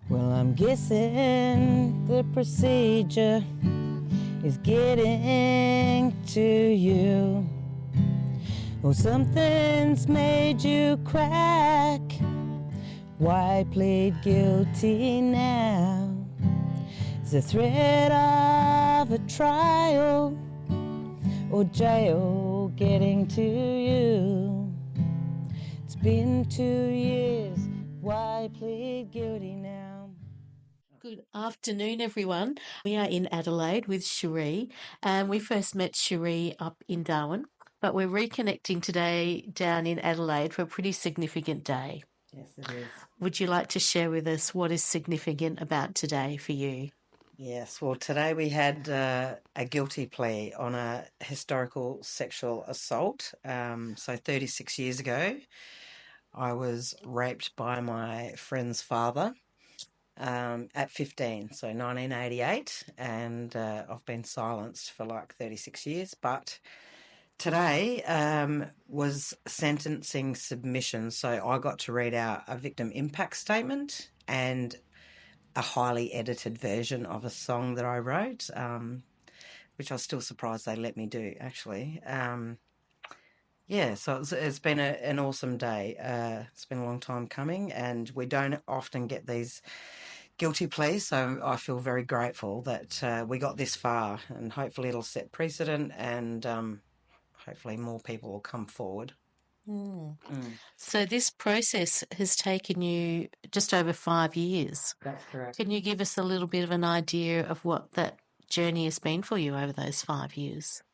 Well, I'm guessing the procedure is getting to you. Or something's made you crack. Why plead guilty now? Is the threat of a trial or jail getting to you? It's been 2 years. Why plead guilty now? Good afternoon, everyone. We are in Adelaide with Sherie, and we first met Sherie up in Darwin, but we're reconnecting today down in Adelaide for a pretty significant day. Yes, it is. Would you like to share with us what is significant about today for you? Yes, well, today we had a guilty plea on a historical sexual assault. So 36 years ago, I was raped by my friend's father at 15, so 1988, and I've been silenced for like 36 years. But today was sentencing submission, so I got to read out a victim impact statement and a highly edited version of a song that I wrote, which I was still surprised they let me do, actually. Yeah, so it's been an awesome day. It's been a long time coming, and we don't often get these guilty pleas, so I feel very grateful that we got this far, and hopefully it'll set precedent, and hopefully more people will come forward. So, this process has taken you just over 5 years. That's correct. Can you give us a little bit of an idea of what that journey has been for you over those 5 years?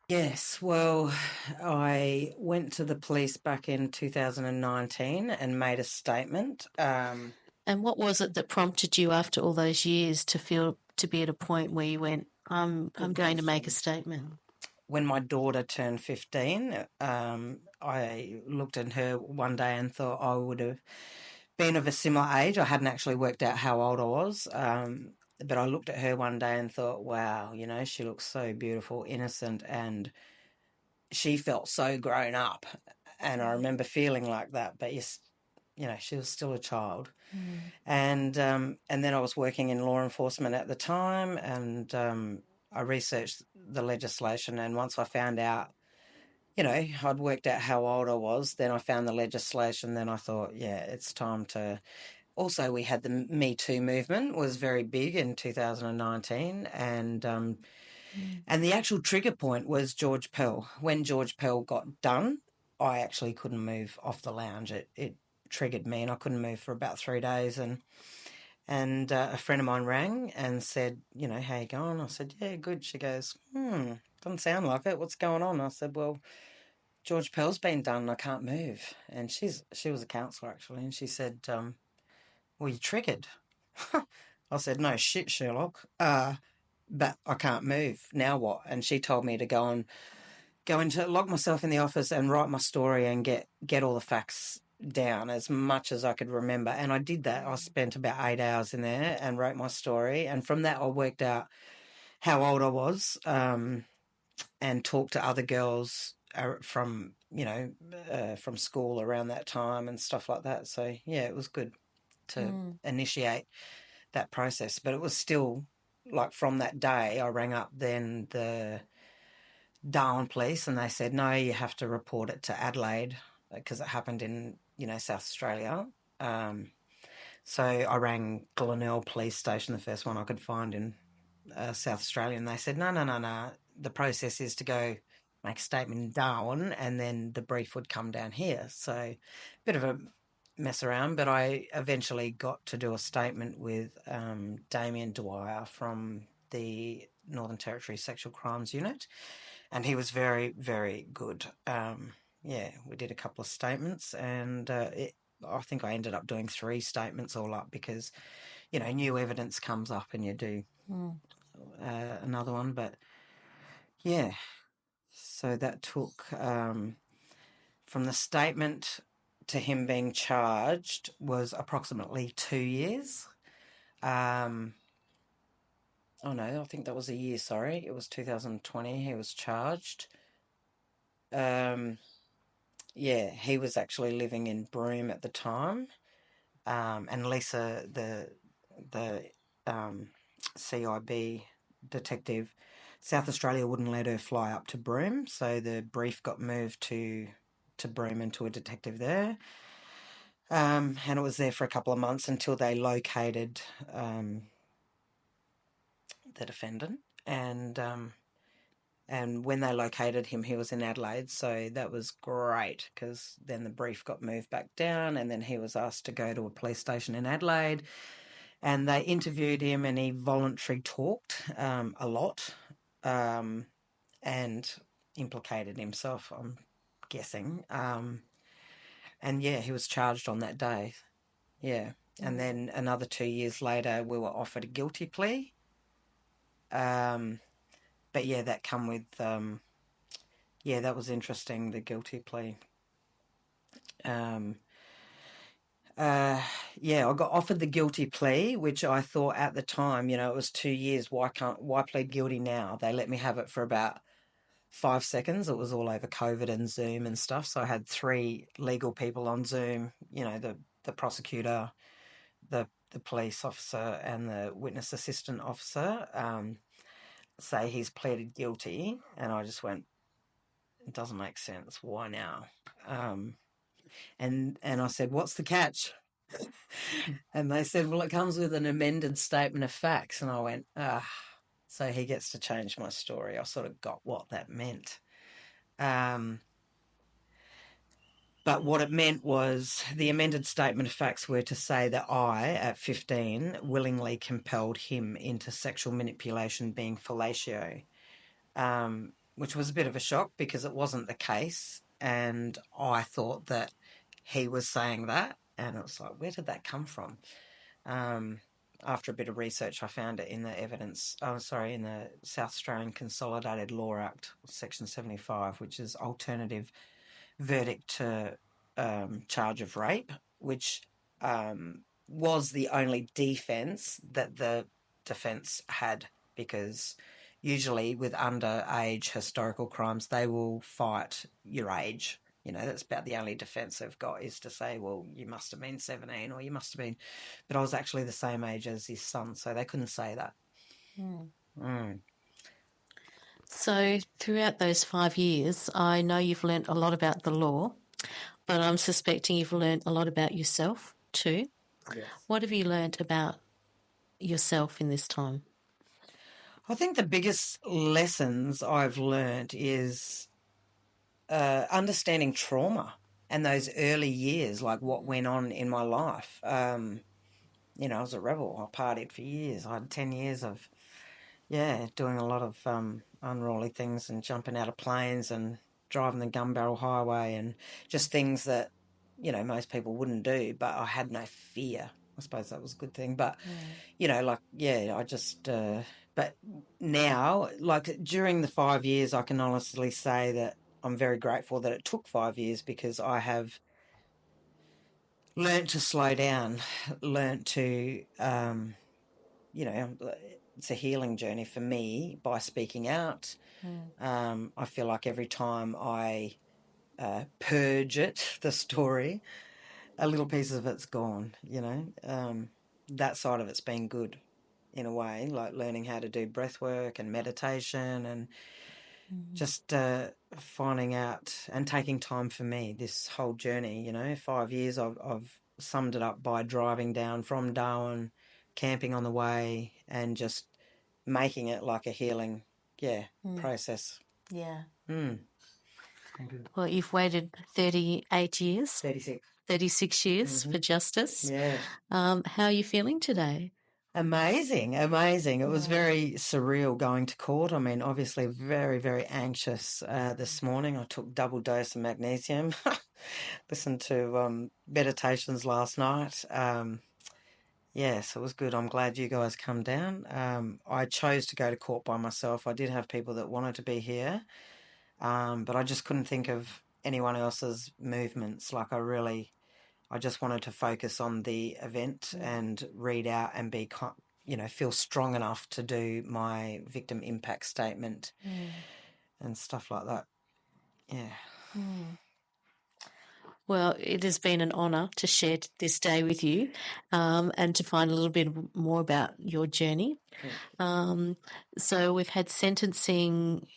Yes, well, I went to the police back in 2019 and made a statement. And what was it that prompted you after all those years to feel to be at a point where you went, I'm going to make a statement? When my daughter turned 15, I looked at her one day and thought I would have been of a similar age. I hadn't actually worked out how old I was, but I looked at her one day and thought, wow, you know, she looks so beautiful, innocent, and she felt so grown up. And I remember feeling like that, but yes, you know, she was still a child. And then I was working in law enforcement at the time, and I researched the legislation. And once I found out, you know, I'd worked out how old I was, then I found the legislation. Then I thought, yeah, it's time to. Also, we had the Me Too movement was very big in 2019, and the actual trigger point was George Pell. When George Pell got done, I actually couldn't move off the lounge. It triggered me, and I couldn't move for about 3 days. And a friend of mine rang and said, you know, how you going? I said, yeah, good. She goes, doesn't sound like it. What's going on? I said, well, George Pell's been done and I can't move. And she was a counsellor, actually, and she said, well, you triggered. I said, no shit, Sherlock. But I can't move. Now what? And she told me to go into lock myself in the office and write my story and get all the facts down as much as I could remember. And I did that. I spent about 8 hours in there and wrote my story. And from that, I worked out how old I was, and talked to other girls from, from school around that time and stuff like that. So, yeah, it was good to initiate that process. But it was still, like, from that day, I rang up then the Darwin police and they said, no, you have to report it to Adelaide because it happened in, South Australia. So I rang Glenelg Police Station, the first one I could find in South Australia, and they said, no. The process is to go make a statement in Darwin and then the brief would come down here. So bit of a mess around, but I eventually got to do a statement with Damien Dwyer from the Northern Territory Sexual Crimes Unit, and he was very, very good. Yeah, we did a couple of statements, and I think I ended up doing 3 statements all up because, new evidence comes up and you do another one. But, yeah, so that took from the statement to him being charged was approximately 2 years. Oh, no, I think that was a year, sorry. It was 2020 he was charged. Yeah, he was actually living in Broome at the time, And Lisa, the CIB detective, South Australia wouldn't let her fly up to Broome, so the brief got moved to Broome and to a detective there. And it was there for a couple of months until they located the defendant. And when they located him, he was in Adelaide, so that was great because then the brief got moved back down, and then he was asked to go to a police station in Adelaide, and they interviewed him, and he voluntarily talked a lot, and implicated himself, I'm guessing. And yeah, he was charged on that day. Yeah. And then another 2 years later, we were offered a guilty plea. But yeah, that come with, yeah, that was interesting, the guilty plea. Um, yeah, I got offered the guilty plea, which I thought at the time, you know, it was 2 years. Why plead guilty now? They let me have it for about 5 seconds. It was all over COVID and Zoom and stuff. So I had 3 legal people on Zoom, you know, the prosecutor, the police officer and the witness assistant officer, say he's pleaded guilty. And I just went, it doesn't make sense. Why now? And I said, what's the catch? And they said, well, it comes with an amended statement of facts. And I went, so he gets to change my story. I sort of got what that meant. But what it meant was the amended statement of facts were to say that I, at 15, willingly compelled him into sexual manipulation being fellatio, which was a bit of a shock because it wasn't the case. And I thought that he was saying that. And it was like, where did that come from? After a bit of research, I found it in the in the South Australian Consolidated Law Act, Section 75, which is alternative verdict to charge of rape, which was the only defence that the defence had, because usually with underage historical crimes, they will fight your age. You know, that's about the only defence they've got, is to say, well, you must have been 17 or you must have been... But I was actually the same age as his son, so they couldn't say that. So throughout those 5 years, I know you've learnt a lot about the law, but I'm suspecting you've learnt a lot about yourself too. Yes. What have you learnt about yourself in this time? I think the biggest lessons I've learnt is understanding trauma and those early years, like what went on in my life. You know, I was a rebel. I partied for years. I had 10 years of, doing a lot of unruly things and jumping out of planes and driving the gun barrel highway and just things that, you know, most people wouldn't do, but I had no fear. I suppose that was a good thing. But, you know, like, yeah, I just... but now, like during the 5 years, I can honestly say that I'm very grateful that it took 5 years, because I have learnt to slow down, learnt to, you know, it's a healing journey for me by speaking out. I feel like every time I purge it, the story, a little piece of it's gone, you know. That side of it's been good in a way, like learning how to do breath work and meditation and just finding out and taking time for me, this whole journey, you know. 5 years, I've summed it up by driving down from Darwin, camping on the way, and just making it like a healing, process. Yeah. Thank you. Well, you've waited 38 years, 36. 36 years for justice. Yeah. How are you feeling today? Amazing. It was very surreal going to court. I mean, obviously very, very anxious this morning. I took double dose of magnesium, listened to meditations last night. Yes, it was good. I'm glad you guys come down. I chose to go to court by myself. I did have people that wanted to be here, but I just couldn't think of anyone else's movements. Like I just wanted to focus on the event and read out and be, you know, feel strong enough to do my victim impact statement and stuff like that. Yeah. Well, it has been an honour to share this day with you, and to find a little bit more about your journey. So we've had sentencing.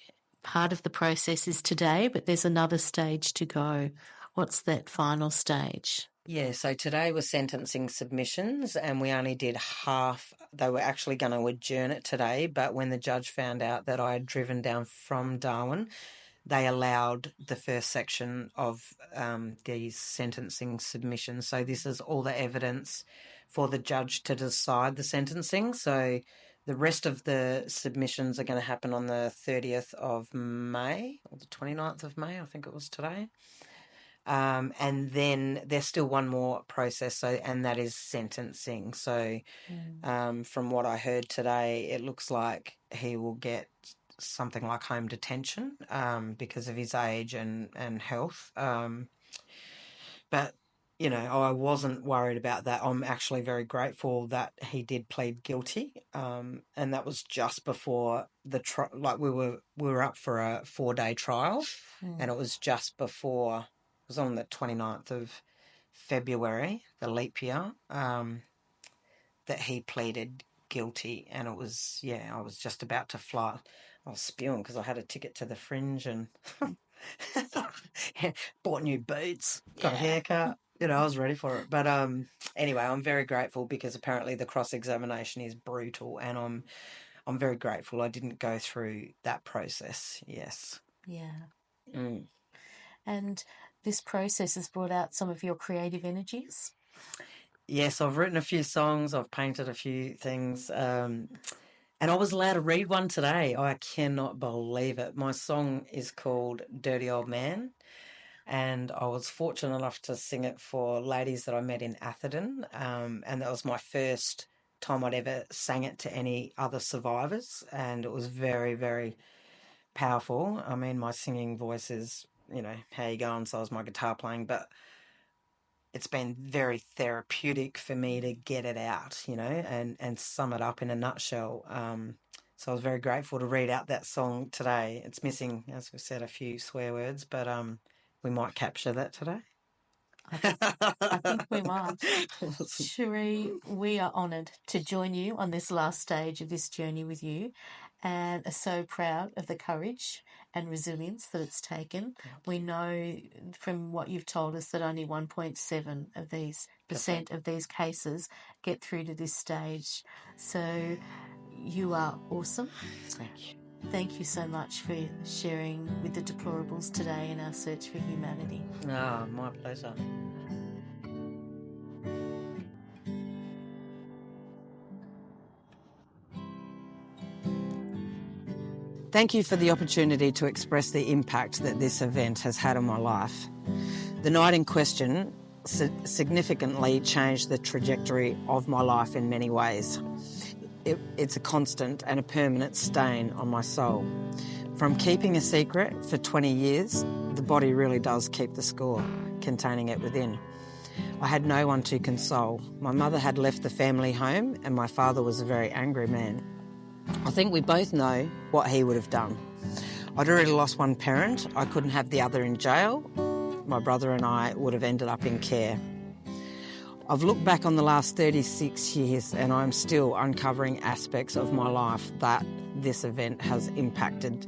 Part of the process is today, but there's another stage to go. What's that final stage? Yeah, so today was sentencing submissions, and we only did half. They were actually going to adjourn it today, but when the judge found out that I had driven down from Darwin, they allowed the first section of these sentencing submissions. So this is all the evidence for the judge to decide the sentencing. So the rest of the submissions are going to happen on the 30th of May, or the 29th of May, I think it was today. And then there's still one more process, and that is sentencing. So from what I heard today, it looks like he will get something like home detention because of his age and health. But, you know, I wasn't worried about that. I'm actually very grateful that he did plead guilty. And that was just before the like we were up for a 4-day trial, and it was just before, it was on the 29th of February, the leap year, that he pleaded guilty. And it was, I was just about to fly. I was spewing because I had a ticket to the Fringe and bought new boots, got a haircut. You know, I was ready for it. But anyway, I'm very grateful because apparently the cross-examination is brutal, and I'm very grateful I didn't go through that process. Yes. Yeah. Mm. And this process has brought out some of your creative energies? Yes, I've written a few songs, I've painted a few things, and I was allowed to read one today. I cannot believe it. My song is called Dirty Old Man, and I was fortunate enough to sing it for ladies that I met in Atherton, and that was my first time I'd ever sang it to any other survivors, and it was very, very powerful. I mean, my singing voice is, how you going, so is my guitar playing, but it's been very therapeutic for me to get it out, and sum it up in a nutshell. So I was very grateful to read out that song today. It's missing, as we said, a few swear words, but we might capture that today. I think we might. Sherie, we are honoured to join you on this last stage of this journey with you, and are so proud of the courage and resilience that it's taken. We know from what you've told us that only 1.7% of these cases get through to this stage. So you are awesome. Thank you. Thank you so much for sharing with the deplorables today in our search for humanity. Ah, my pleasure. Thank you for the opportunity to express the impact that this event has had on my life. The night in question significantly changed the trajectory of my life in many ways. It's a constant and a permanent stain on my soul. From keeping a secret for 20 years, the body really does keep the score, containing it within. I had no one to console. My mother had left the family home, and my father was a very angry man. I think we both know what he would have done. I'd already lost one parent. I couldn't have the other in jail. My brother and I would have ended up in care. I've looked back on the last 36 years and I'm still uncovering aspects of my life that this event has impacted.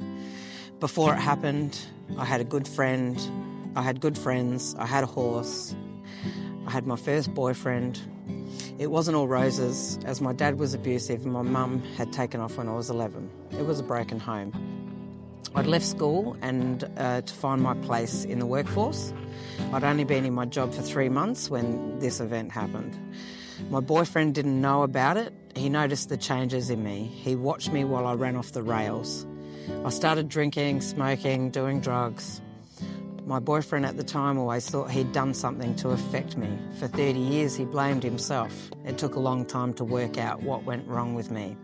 Before it happened, I had a good friend, I had good friends, I had a horse, I had my first boyfriend. It wasn't all roses, as my dad was abusive and my mum had taken off when I was 11. It was a broken home. I'd left school and to find my place in the workforce. I'd only been in my job for 3 months when this event happened. My boyfriend didn't know about it. He noticed the changes in me. He watched me while I ran off the rails. I started drinking, smoking, doing drugs. My boyfriend at the time always thought he'd done something to affect me. For 30 years he blamed himself. It took a long time to work out what went wrong with me.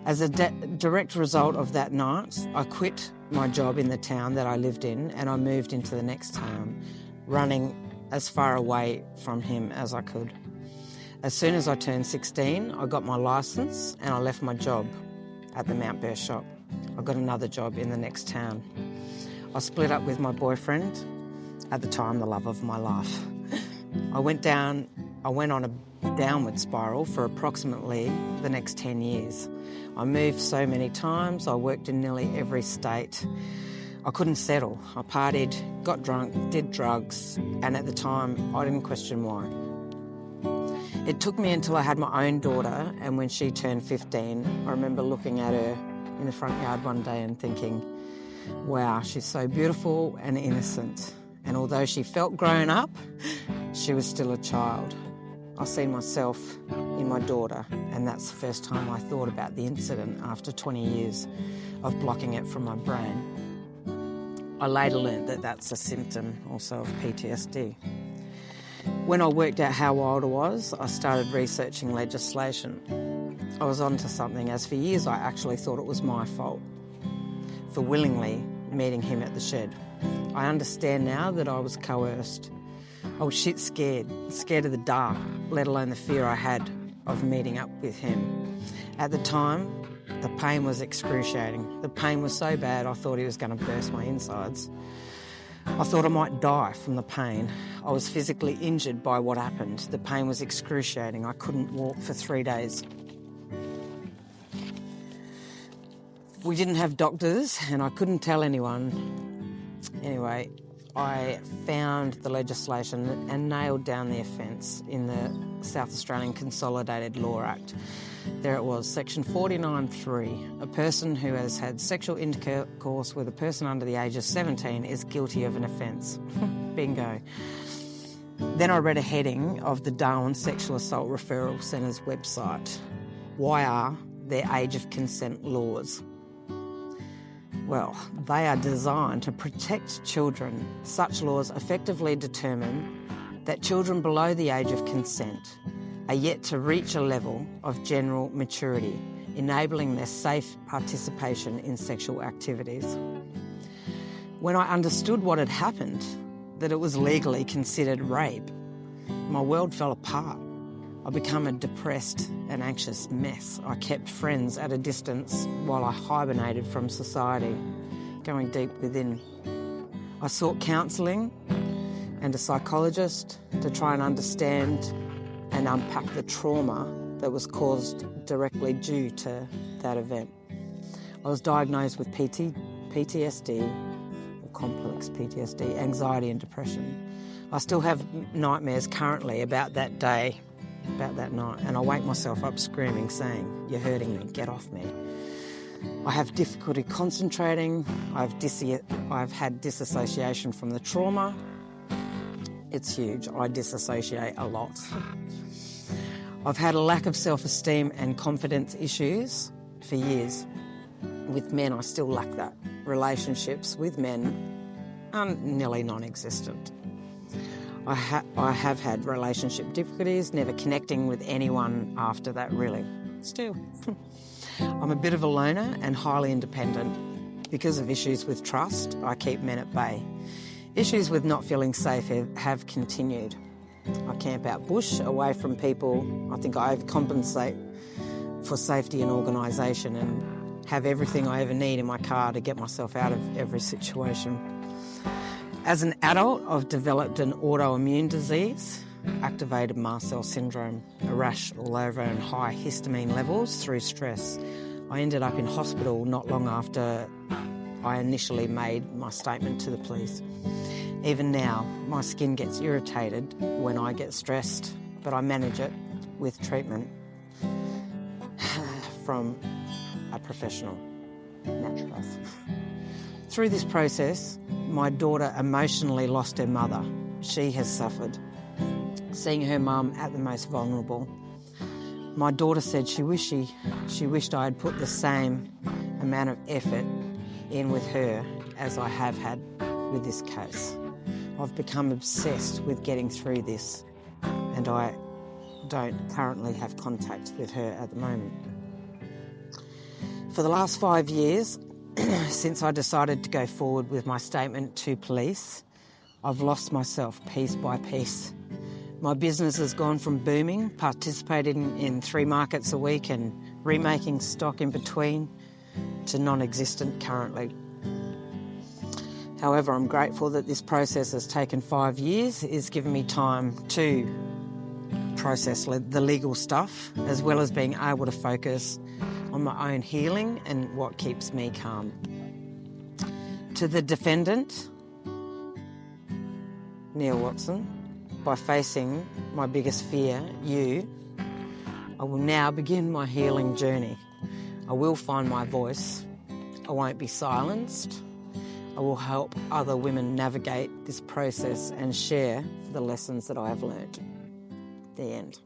As a direct result of that night, I quit my job in the town that I lived in and I moved into the next town, running as far away from him as I could. As soon as I turned 16, I got my licence and I left my job at the Mount Burr shop. I got another job in the next town. I split up with my boyfriend at the time the love of my life. I went on a downward spiral for approximately the next 10 years. I moved so many times, I worked in nearly every state. I couldn't settle. I partied, got drunk, did drugs, and at the time I didn't question why. It took me until I had my own daughter, and when she turned 15, I remember looking at her in the front yard one day and thinking, wow, she's so beautiful and innocent. And although she felt grown up, she was still a child. I seen myself in my daughter, and that's the first time I thought about the incident after 20 years of blocking it from my brain. I later learnt that that's a symptom also of PTSD. When I worked out how old I was, I started researching legislation. I was onto something, as for years I actually thought it was my fault for willingly meeting him at the shed. I understand now that I was coerced. I was shit scared of the dark, let alone the fear I had of meeting up with him. At the time, the pain was excruciating. The pain was so bad I thought he was going to burst my insides. I thought I might die from the pain. I was physically injured by what happened. The pain was excruciating. I couldn't walk for 3 days. We didn't have doctors and I couldn't tell anyone. Anyway, I found the legislation and nailed down the offence in the South Australian Consolidated Law Act. There it was, section 49.3. A person who has had sexual intercourse with a person under the age of 17 is guilty of an offence. Bingo. Then I read a heading of the Darwin Sexual Assault Referral Centre's website. Why are there age of consent laws? Well, they are designed to protect children. Such laws effectively determine that children below the age of consent are yet to reach a level of general maturity, enabling their safe participation in sexual activities. When I understood what had happened, that it was legally considered rape, my world fell apart. I became a depressed and anxious mess. I kept friends at a distance while I hibernated from society, going deep within. I sought counselling and a psychologist to try and understand and unpack the trauma that was caused directly due to that event. I was diagnosed with PTSD, or complex PTSD, anxiety and depression. I still have nightmares currently about that day, about that night, and I wake myself up screaming, saying, "You're hurting me, get off me." I have difficulty concentrating. I've had disassociation from the trauma. It's huge. I disassociate a lot. I've had a lack of self-esteem and confidence issues for years. With men, I still lack that. Relationships with men are nearly non-existent. I have had relationship difficulties, never connecting with anyone after that, really. Still. I'm a bit of a loner and highly independent. Because of issues with trust, I keep men at bay. Issues with not feeling safe have continued. I camp out bush, away from people. I think I overcompensate for safety and organisation and have everything I ever need in my car to get myself out of every situation. As an adult, I've developed an autoimmune disease, activated mast cell syndrome, a rash all over and high histamine levels through stress. I ended up in hospital not long after I initially made my statement to the police. Even now, my skin gets irritated when I get stressed, but I manage it with treatment from a professional naturopath. Through this process, my daughter emotionally lost her mother. She has suffered, seeing her mum at the most vulnerable. My daughter said she wished I had put the same amount of effort in with her as I have had with this case. I've become obsessed with getting through this, and I don't currently have contact with her at the moment. For the last 5 years, since I decided to go forward with my statement to police, I've lost myself piece by piece. My business has gone from booming, participating in 3 markets a week and remaking stock in between, to non-existent currently. However, I'm grateful that this process has taken 5 years. It's given me time to process the legal stuff, as well as being able to focus on my own healing and what keeps me calm. To the defendant, Neil Watson, by facing my biggest fear, you, I will now begin my healing journey. I will find my voice. I won't be silenced. I will help other women navigate this process and share the lessons that I have learnt. The end.